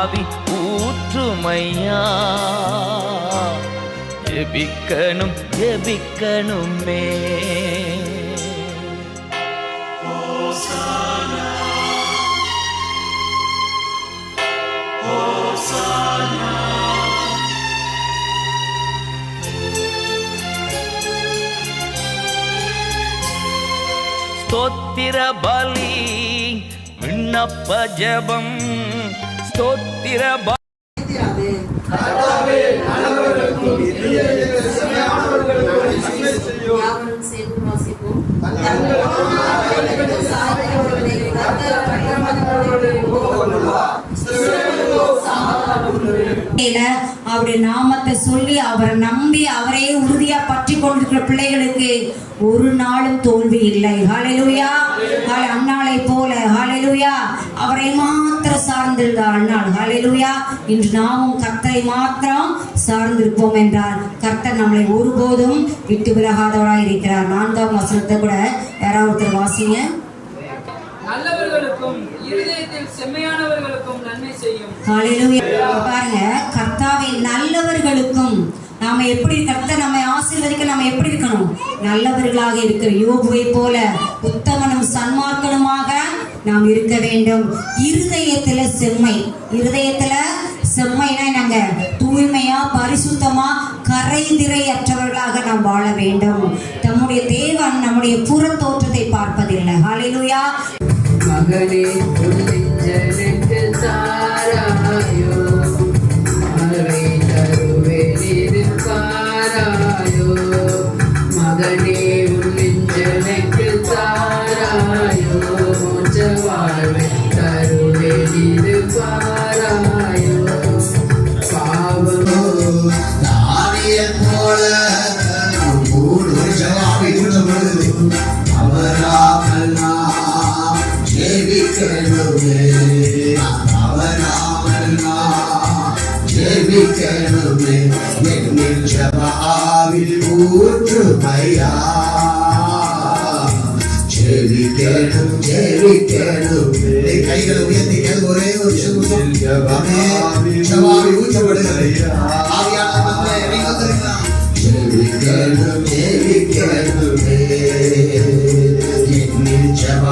ஆவி ஊற்றுமையா. ஜெபிக்கணும் ஜெபிக்கணுமே. ஸ்தோத்திர பலி விண்ணப்ப ஜெபம். ஸ்தோத்திர பலி அவருடைய நாமத்தை சொல்லி அவரை நம்பி அவரையே உறுதியா பற்றி கொண்டிருக்கிற பிள்ளைகளுக்கு ஒரு நாளும் தோல்வி இல்லை. ஹல்லேலூயா. அன்னாளை போல ஹல்லேலூயா அவரை மாத்திரம் சார்ந்திருந்த அன்னாள். ஹல்லேலூயா. இன்று நாமும் கர்த்தரை மாத்திரம் சார்ந்திருப்போம் என்றால் கர்த்தர் நம்மளை ஒருபோதும் விட்டு விலகாதவராய் இருக்கிறார். 4ஆம் வசனத்தை கூட யாராவது ஒருத்தர் வாசிங்க. நல்லவர்களுக்கும் இருதயத்தில் செம்மையானவர்களுக்கும் நன்மை செய்யும். ஹல்லேலூயா. பாருங்க, கர்த்தாவே நல்லவர்களுக்கும் நாம எப்படி கர்த்தர் நம்மை ஆசீர்வதிக்க நாம எப்படி இருக்கணும்? நல்லவர்களாக இருக்கிற யோபுவை போல உத்தமனும் சன்மார்க்கனுமாக நாம் இருக்க வேண்டும். இருதயத்துல செம்மை. இருதயத்துல செம்மைனா நாங்க தூய்மையா பரிசுத்தமா கரைதிரையற்றவர்களாக நாம் வாழ வேண்டும். நம்முடைய தேவன் நம்முடைய புற தோற்றத்தை பார்ப்பதில்லை. ஹல்லேலூயா. மகனே உன்னிஞ்சனுக்கு தாராயோ அவை தருவேனிது பாராயோ. மகனே உன்னிஞ்சனுக்கு தாராயோ மோட்ச வாழ்வை தருவேனிது பாராயோ. பாவமோ தானியல் போல அவராமல் நாம் ஜெபிக்கணுமே. அவராமல் நாம் ஜெபிக்கணுமே. என்னில் ஜெப ஆவில் ஊற்றுமையா. ஜெபிக்கணும் ஜெபிக்கணுமே. கைகளை உயர்த்தி ஒரே ஒரு ஜெபாவில் ஊற்றப்படுகிறது. ஆவியானவரே நீங்க வந்திருக்கலாம். ஜெபிக்கணும் ஜெபிக்கணுமே. என்னில் ஜெப